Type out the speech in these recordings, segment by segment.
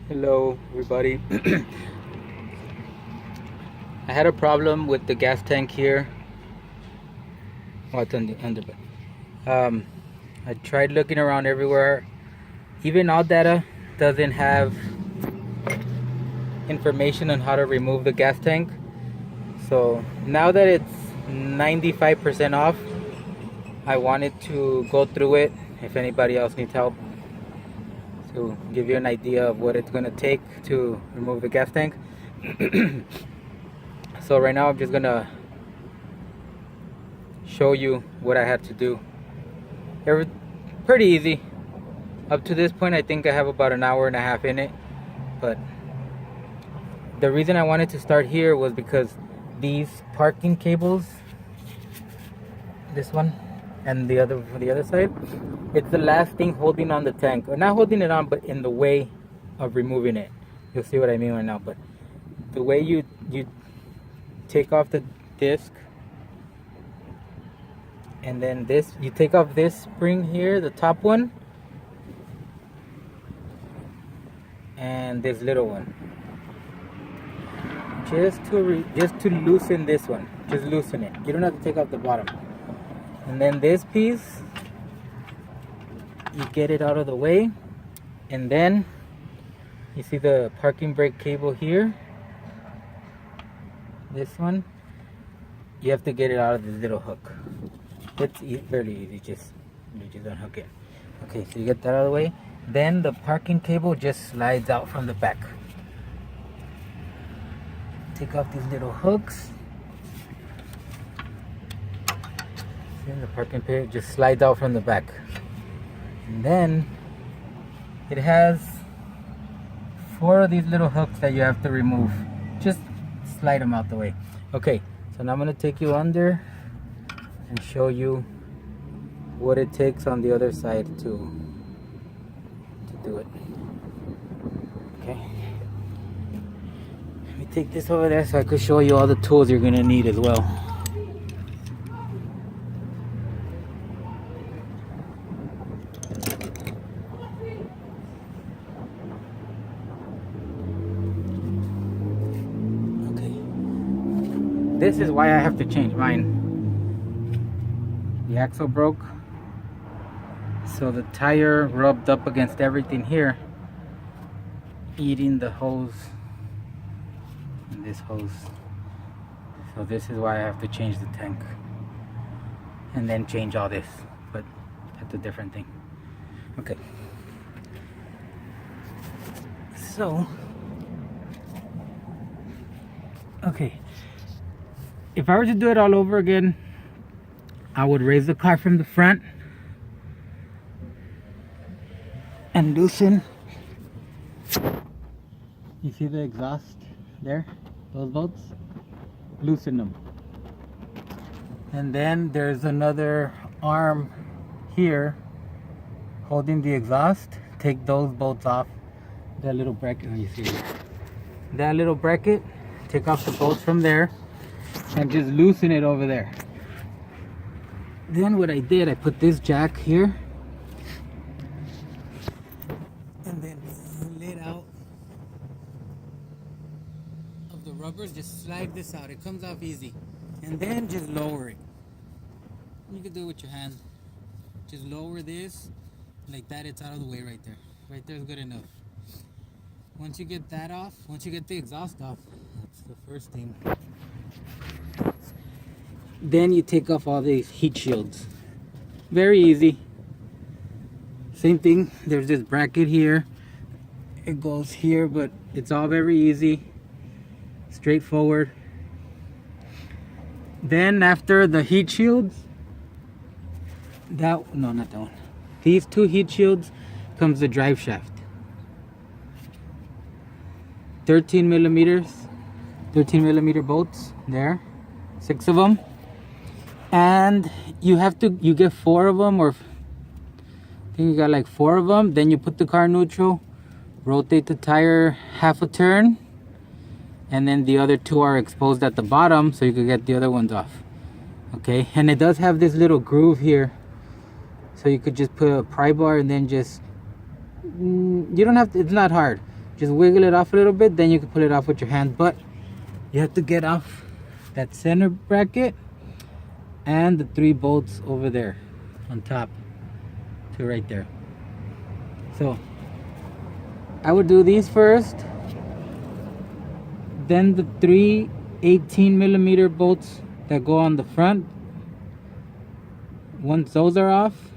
Hello everybody. I had a problem with the gas tank here. Oh, it's on the underbed. I tried looking around everywhere. Even All Data doesn't have information on how to remove the gas tank. So now that it's 95% off, I wanted to go through it if anybody else needs help, to give you an idea of what it's going to take to remove the gas tank. So right now I'm just gonna show you what I had to do. Pretty easy. Up to this point I think I have about an hour and a half in it, but the reason I wanted to start here was because these parking cables, this one and the other side, it's the last thing holding on the tank, or not holding it on, but in the way of removing it. You'll see what I mean right now. But the way you take off the disc, and then this, you take off this spring here, the top one, and this little one, just to loosen this one. Just loosen it. You don't have to take off the bottom. And then this piece, you get it out of the way, and then you see the parking brake cable here, this one, you have to get it out of this little hook. It's fairly easy, just unhook it. Okay, so you get that out of the way, then the parking cable just slides out from the back. Take off these little hooks. And the parking cable just slides out from the back, and then it has 4 of these little hooks that you have to remove. Just slide them out the way. Okay, so now I'm going to take you under and show you what it takes on the other side to do it. Okay, let me take this over there so I could show you all the tools you're going to need as well. This is why I have to change mine. The axle broke, so the tire rubbed up against everything here, eating the hose and this hose. So this is why I have to change the tank and then change all this, but that's a different thing. Okay, so if I were to do it all over again, I would raise the car from the front and loosen. You see the exhaust there? Those bolts? Loosen them. And then there's another arm here holding the exhaust. Take those bolts off. That little bracket, you see it? That little bracket, take off the bolts from there and just loosen it over there. Then what I did, I put this jack here and then lid out of the rubbers, just slide this out. It comes off easy. And then just lower it. You can do it with your hand. Just lower this like that. It's out of the way right there. Right there is good enough. Once you get that off, once you get the exhaust off, that's the first thing. Then you take off all these heat shields. Very easy. Same thing, there's this bracket here. It goes here, but it's all very easy. Straightforward. Then after the heat shields, not that one. These 2 heat shields comes the drive shaft. 13 millimeter bolts there, 6 of them. And you get 4 of them, or I think you got like 4 of them. Then you put the car neutral, rotate the tire half a turn, and then the other 2 are exposed at the bottom, so you can get the other ones off. Okay, and it does have this little groove here, so you could just put a pry bar and then just, you don't have to, it's not hard. just wiggle it off a little bit, then you can pull it off with your hand. But you have to get off that center bracket and the 3 bolts over there on top to right there. So I would do these first, then the 3 18mm bolts that go on the front. Once those are off,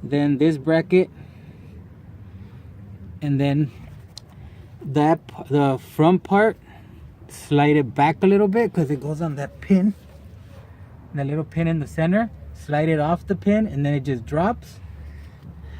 then this bracket, and then the front part, slide it back a little bit because it goes on that pin, that little pin in the center. Slide it off the pin and then it just drops.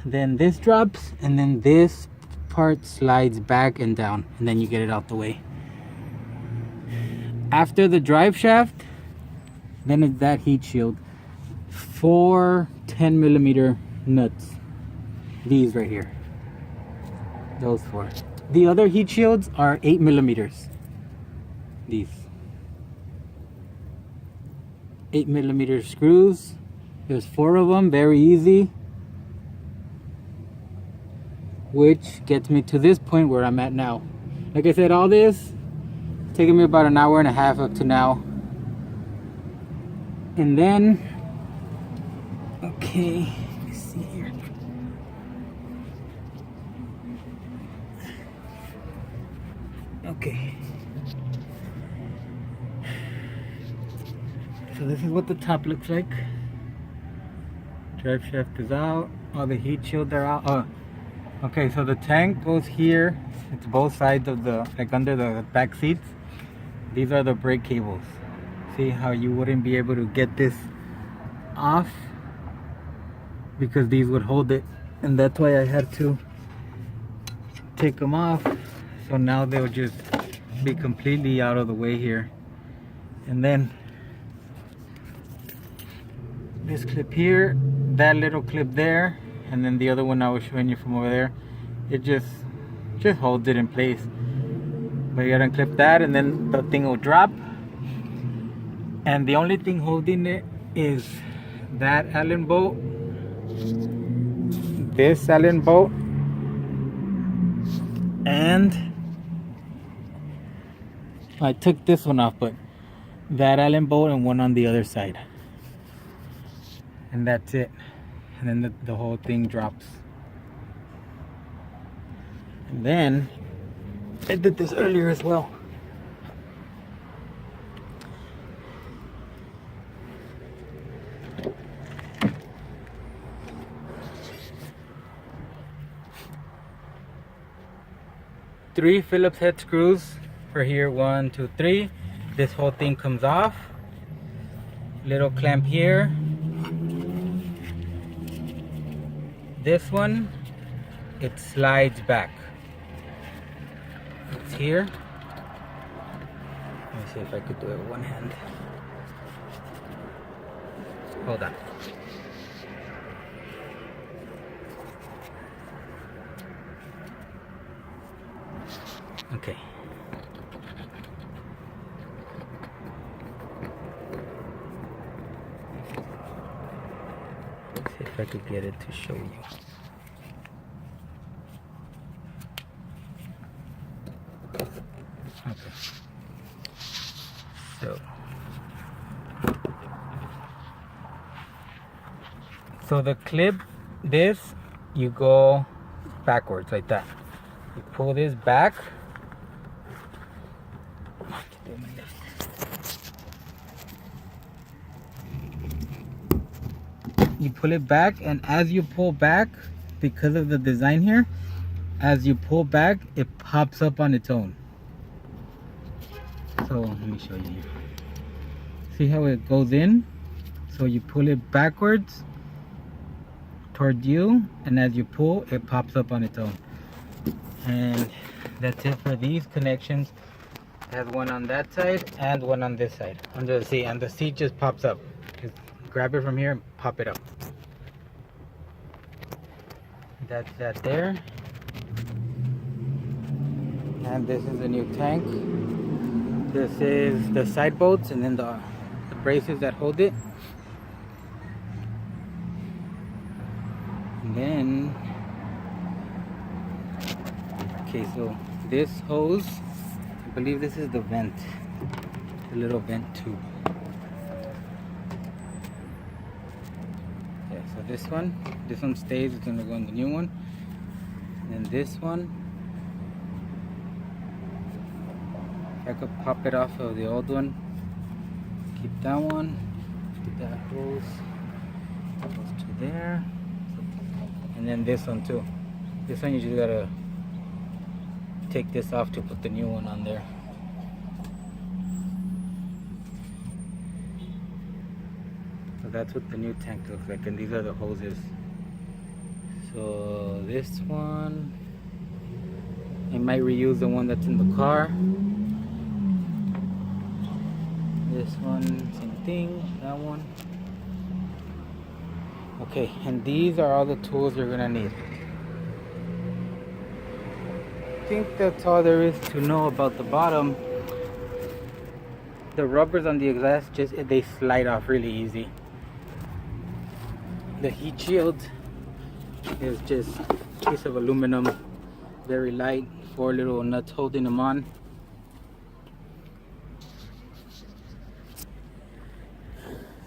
Then this drops and then this part slides back and down, and then you get it out the way. After the drive shaft, then it's that heat shield. 4 10mm nuts. These right here. Those 4. The other heat shields are 8mm. These 8mm screws. There's 4 of them, very easy. Which gets me to this point where I'm at now. Like I said, all this taking me about an hour and a half up to now. And then, okay, let's see here. Okay. So this is what the top looks like. Drive shaft is out. All the heat shields are out. Oh, okay, so the tank goes here. It's both sides of the, like under the back seats. These are the brake cables. See how you wouldn't be able to get this off because these would hold it, and that's why I had to take them off. So now they'll just be completely out of the way here. And then this clip here, that little clip there, and then the other one I was showing you from over there, it just holds it in place. But you gotta unclip that and then the thing will drop. And the only thing holding it is that Allen bolt, this Allen bolt, and I took this one off, but that Allen bolt and one on the other side. And that's it. And then the whole thing drops. And then I did this earlier as well. Three Phillips head screws for here. 1, 2, 3. This whole thing comes off. Little clamp here. This one, it slides back. It's here. Let me see if I could do it with one hand. Hold on. Okay. Let's see if I could get it to show you. Okay. So the clip, this, you go backwards like that. You pull this back. You pull it back, and as you pull back, because of the design here, as you pull back, it pops up on its own. So let me show you here. See how it goes in? So you pull it backwards toward you, and as you pull, it pops up on its own. And that's it for these connections. It has one on that side and one on this side under the seat, and the seat just pops up. Just grab it from here and pop it up. That's that there. And this is the new tank. This is the side bolts, and then the braces that hold it. And then Okay, so this hose, I believe this is the vent, the little vent tube. Yeah, so this one stays, it's gonna go in the new one. And this one, I could pop it off of the old one, keep that one, that hose goes to there, and then this one too. This one you just gotta take this off to put the new one on there. So that's what the new tank looks like, and these are the hoses. So this one, I might reuse the one that's in the car. This one, same thing, that one. Okay, and these are all the tools you're gonna need. I think that's all there is to know about the bottom. The rubbers on the exhaust, they slide off really easy. The heat shield is just a piece of aluminum, very light, 4 little nuts holding them on.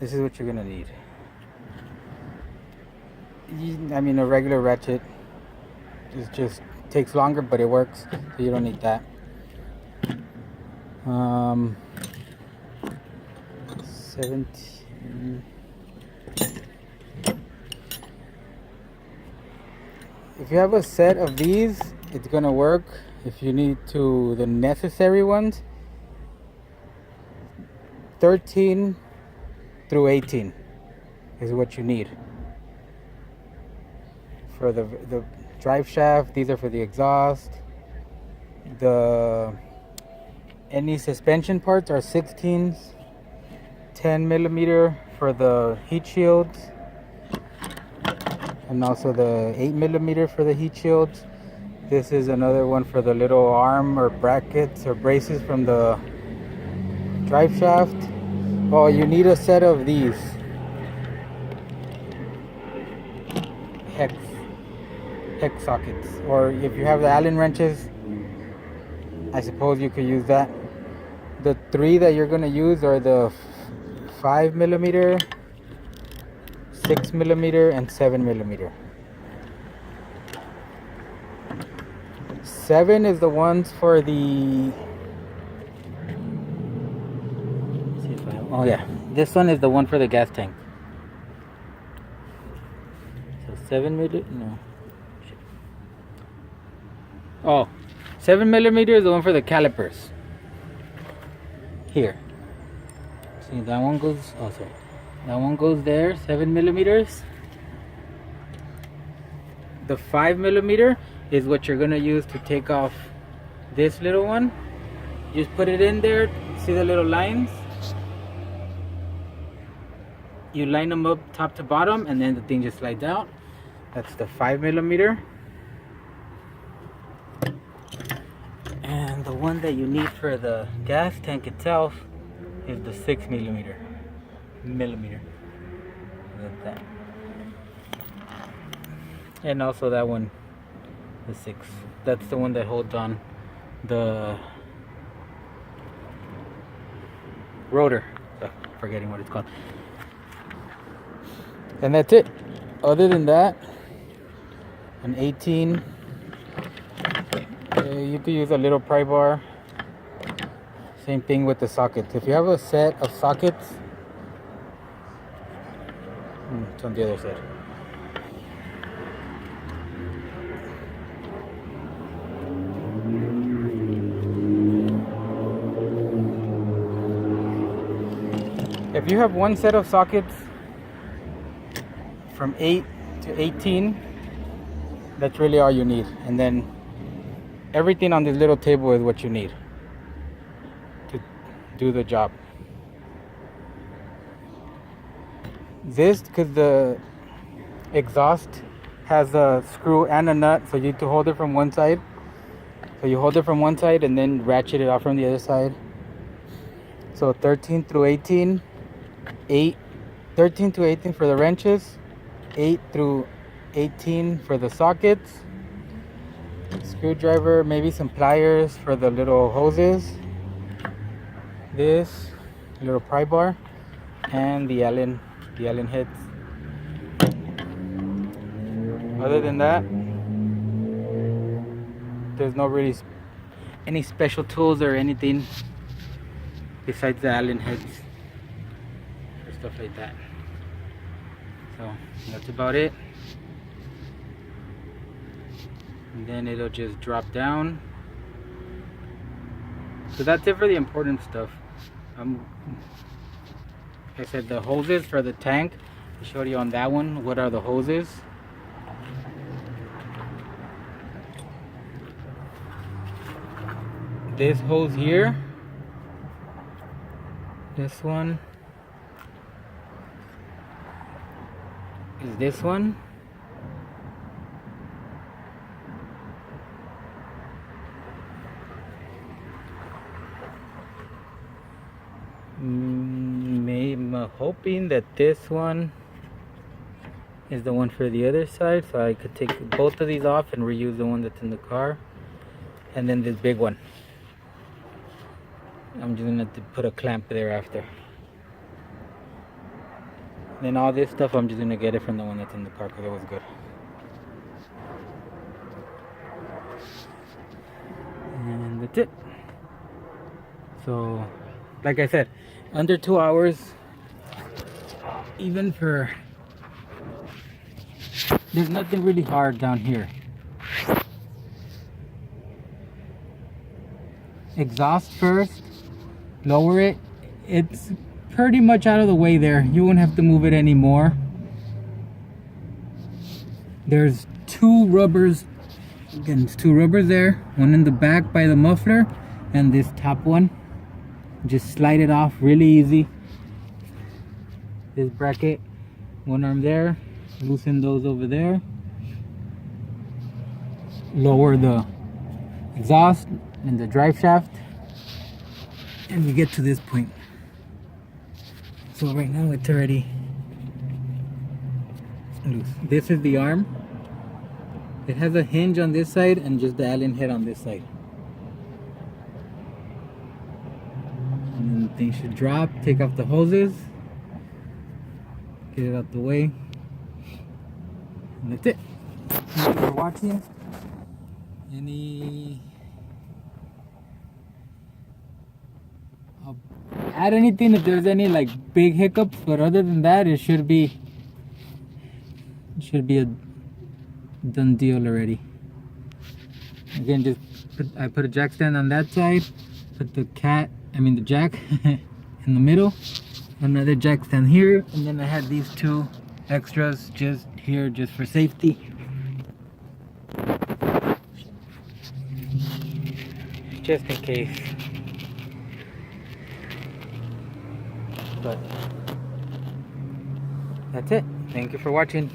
This is what you're gonna need. I mean, a regular ratchet just takes longer, but it works, so you don't need that. 17. If you have a set of these, it's gonna work. If you need the necessary ones, 13 through 18 is what you need. For the drive shaft, these are for the exhaust. Any suspension parts are 16s, 10 millimeter for the heat shields, and also the 8 millimeter for the heat shields. This is another one for the little arm or brackets or braces from the drive shaft. Oh, you need a set of these hex sockets, or if you have the Allen wrenches, I suppose you could use that. The 3 that you're gonna use are the 5 millimeter, 6 millimeter, and 7 millimeter. 7 is the ones for the. Let's see if I have, oh yeah, this one is the one for the gas tank. So 7 millimeter, no. Oh, 7 millimeter is the one for the calipers. Here. See, that one goes. Oh, sorry. That one goes there. 7 millimeters. The 5 millimeter is what you're gonna use to take off this little one. Just put it in there. See the little lines? You line them up top to bottom, and then the thing just slides out. That's the 5 millimeter. And the one that you need for the gas tank itself is the 6 millimeter. Like that. And also that one, the 6. That's the one that holds on the rotor. Oh, forgetting what it's called. And that's it. Other than that, an 18. You could use a little pry bar. Same thing with the sockets. If you have a set of sockets, it's on the other side. If you have one set of sockets from 8 to 18, that's really all you need. And then everything on this little table is what you need to do the job. This, because the exhaust has a screw and a nut, so you need to hold it from one side. So you hold it from one side and then ratchet it off from the other side. So 13 through 18, 13 to 18 for the wrenches, 8 through 18 for the sockets, screwdriver, maybe some pliers for the little hoses, this little pry bar, and the Allen heads. Other than that, there's no really any special tools or anything besides the Allen heads or stuff like that. So that's about it. And then it'll just drop down. So that's it for the important stuff. Like I said, the hoses for the tank, I showed you on that one what are the hoses. This hose here, this one is this one. I'm hoping that this one is the one for the other side, so I could take both of these off and reuse the one that's in the car. And then this big one, I'm just gonna have to put a clamp there after. Then all this stuff, I'm just gonna get it from the one that's in the car because it was good. And that's it. So, like I said, under 2 hours, even for, there's nothing really hard down here. Exhaust first, lower it. It's pretty much out of the way there. You won't have to move it anymore. There's two rubbers. Again, there's two rubbers there. One in the back by the muffler, and this top one. Just slide it off really easy. This bracket, one arm there. Loosen those over there. Lower the exhaust and the drive shaft, and we get to this point. So right now it's already loose. This is the arm. It has a hinge on this side and just the Allen head on this side. And then the thing should drop. Take off the hoses, get it out the way, and that's it. Thank you for watching. I'll add anything if there's any like big hiccups, but other than that, it should be a done deal already. Again, I put a jack stand on that side, put the jack in the middle, another jack stand here, and then I had these two extras just here just for safety. Just in case. But that's it. Thank you for watching.